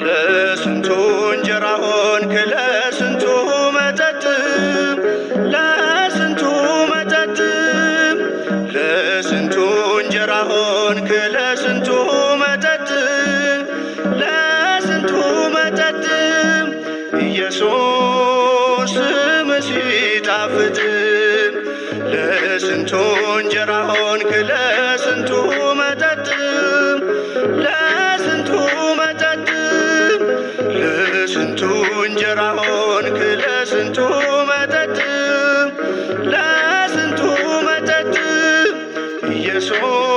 ለስንቱ እንጀራ ሆንክ ለስንቱ መጠጥ ለስንቱ መጠጥ ለስንቱ እንጀራ ሆንክ ለስንቱ መጠጥ ለስንቱ መጠጥ ኢየሱስ ስምህ ሲጣፍጥ ለስንቱ እንጀራ ሆንክ ለስንቱ መጠጥ ለስንቱ መጠጥ ለስንቱ እንጀራ ሆንክ ለስንቱ መጠጥ ለስንቱ መጠጥ ኢየሱስ